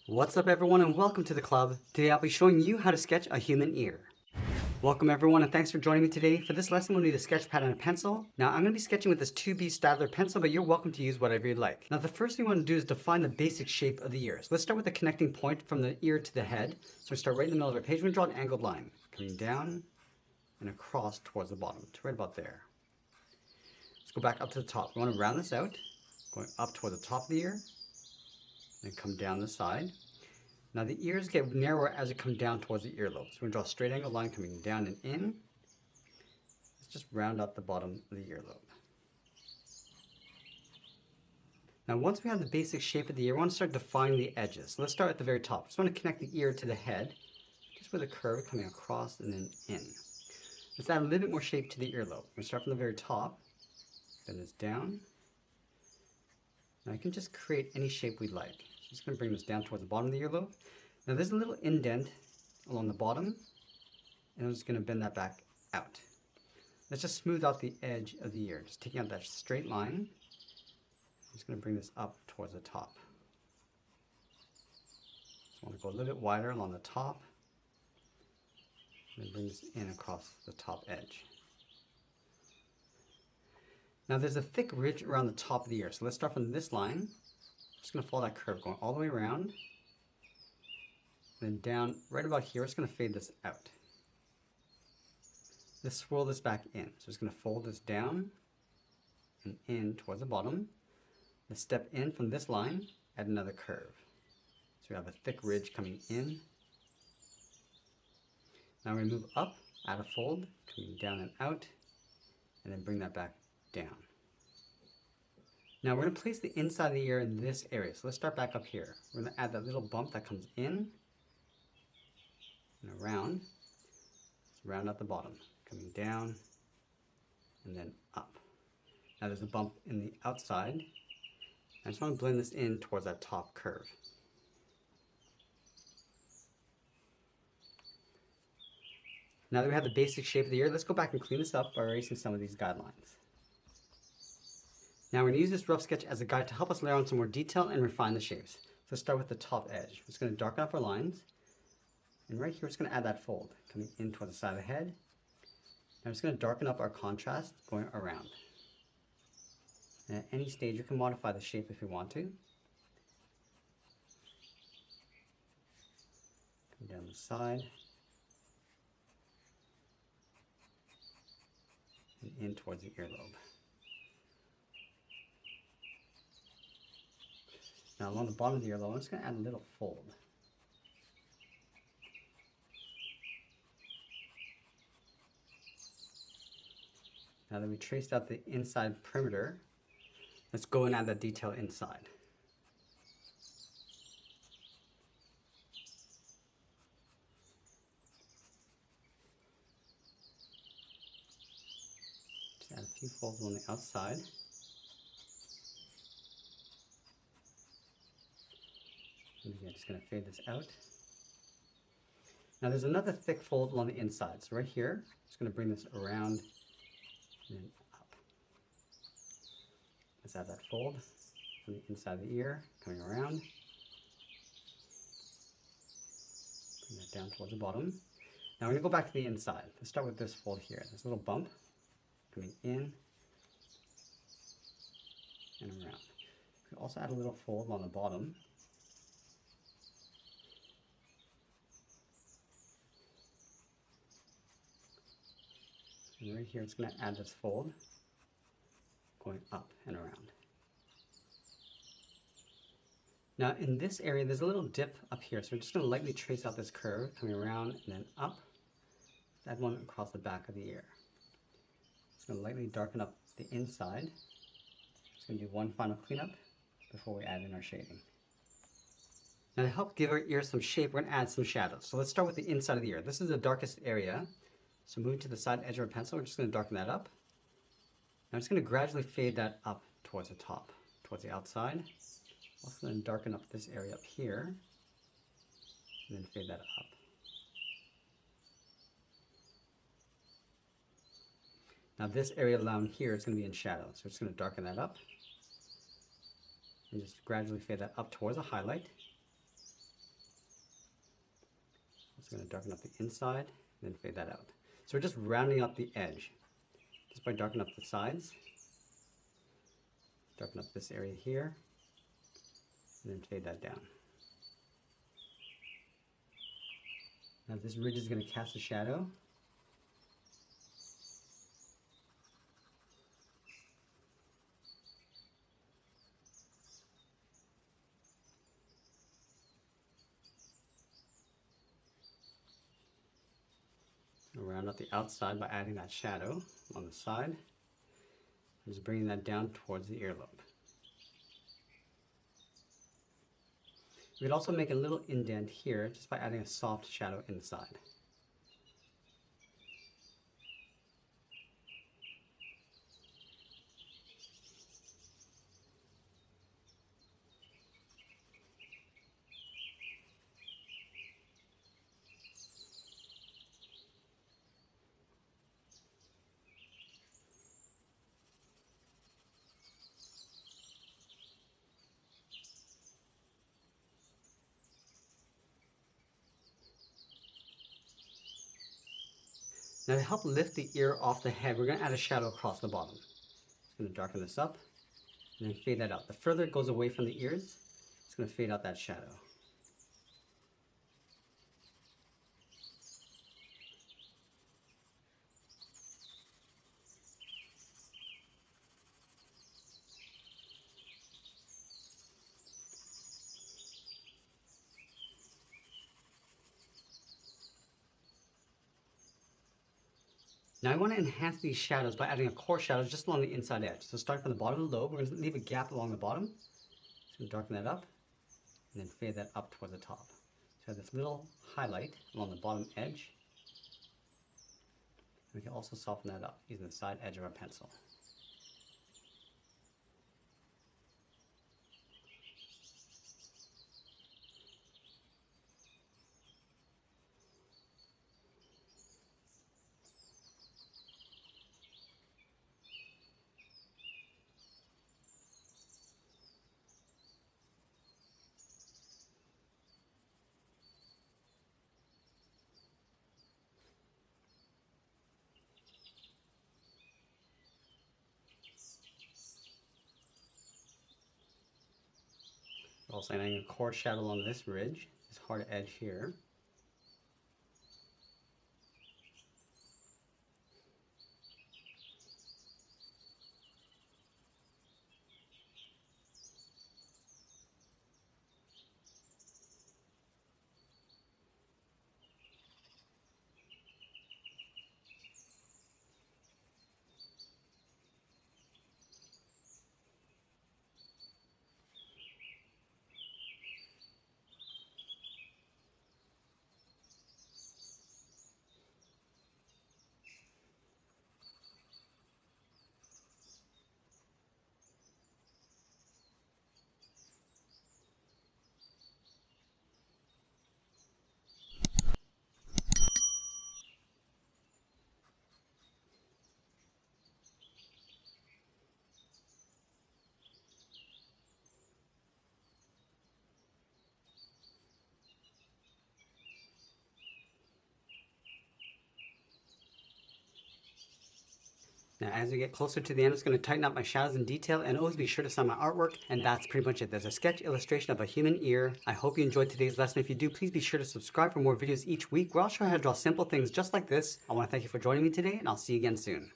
What's up everyone and welcome to the club. Today I'll be showing you how to sketch a human ear. Welcome everyone and thanks for joining me today. For this lesson we'll need a sketch pad and a pencil. Now I'm going to be sketching with this 2B Stadler pencil, but you're welcome to use whatever you'd like. Now the first thing we want to do is define the basic shape of the ear. So let's start with the connecting point from the ear to the head. So we start right in the middle of our page. We're going to draw an angled line coming down and across towards the bottom, to right about there. Let's go back up to the top. We want to round this out, going up toward the top of the ear, then come down the side. Now the ears get narrower as it comes down towards the earlobe. So we're going to draw a straight angle line coming down and in. Let's just round out the bottom of the earlobe. Now once we have the basic shape of the ear, we want to start defining the edges. So let's start at the very top. Just want to connect the ear to the head, just with a curve coming across and then in. Let's add a little bit more shape to the earlobe. We're going to start from the very top, bend this down. Now you can just create any shape we like. Just going to bring this down towards the bottom of the earlobe. Now there's a little indent along the bottom, and I'm just going to bend that back out. Let's just smooth out the edge of the ear, just taking out that straight line. I'm just going to bring this up towards the top. So I want to go a little bit wider along the top, and then bring this in across the top edge. Now there's a thick ridge around the top of the ear, so let's start from this line. Just going to follow that curve going all the way around, then down right about here. We're just going to fade this out. Let's swirl this back in. So just going to fold this down and in towards the bottom. Let's step in from this line, add another curve. So we have a thick ridge coming in. Now we're going to move up, add a fold, coming down and out, and then bring that back down. Now we're going to place the inside of the ear in this area. So let's start back up here. We're going to add that little bump that comes in and around. Let's round out the bottom, coming down and then up. Now there's a bump in the outside. I just want to blend this in towards that top curve. Now that we have the basic shape of the ear, let's go back and clean this up by erasing some of these guidelines. Now we're going to use this rough sketch as a guide to help us layer on some more detail and refine the shapes. So let's start with the top edge. We're just going to darken up our lines. And right here, we're just going to add that fold coming in towards the side of the head. Now I'm just going to darken up our contrast going around. And at any stage, you can modify the shape if you want to. Come down the side. And in towards the earlobe. Now along the bottom of the earlobe, I'm just going to add a little fold. Now that we traced out the inside perimeter, let's go and add that detail inside. Just add a few folds on the outside. And again, just going to fade this out. Now there's another thick fold along the inside. So right here, just going to bring this around and then up. Let's add that fold from the inside of the ear, coming around. Bring that down towards the bottom. Now we're going to go back to the inside. Let's start with this fold here. This little bump coming in and around. We can also add a little fold on the bottom. And right here, it's going to add this fold going up and around. Now in this area, there's a little dip up here. So we're just going to lightly trace out this curve coming around and then up. Let's add one across the back of the ear. It's going to lightly darken up the inside. Just going to do one final cleanup before we add in our shading. Now to help give our ear some shape, we're going to add some shadows. So let's start with the inside of the ear. This is the darkest area. So moving to the side edge of our pencil, we're just going to darken that up. Now I'm just going to gradually fade that up towards the top, towards the outside. Also going to darken up this area up here, and then fade that up. Now this area down here is going to be in shadow, so we're just going to darken that up. And just gradually fade that up towards a highlight. Just going to darken up the inside and then fade that out. So we're just rounding up the edge just by darkening up the sides. Darken up this area here and then fade that down. Now this ridge is going to cast a shadow. Round out the outside by adding that shadow on the side. I'm just bringing that down towards the earlobe. We could also make a little indent here just by adding a soft shadow inside. Now to help lift the ear off the head, we're going to add a shadow across the bottom. Just going to darken this up and then fade that out. The further it goes away from the ears, it's going to fade out that shadow. Now I want to enhance these shadows by adding a core shadow just along the inside edge. So starting from the bottom of the lobe, we're going to leave a gap along the bottom. Just going to darken that up and then fade that up towards the top. So this little highlight along the bottom edge. We can also soften that up using the side edge of our pencil. Also adding a core shadow along this ridge, this hard edge here. Now as we get closer to the end, I'm just going to tighten up my shadows in detail and always be sure to sign my artwork. And that's pretty much it. There's a sketch illustration of a human ear. I hope you enjoyed today's lesson. If you do, please be sure to subscribe for more videos each week where I'll show you how to draw simple things just like this. I want to thank you for joining me today and I'll see you again soon.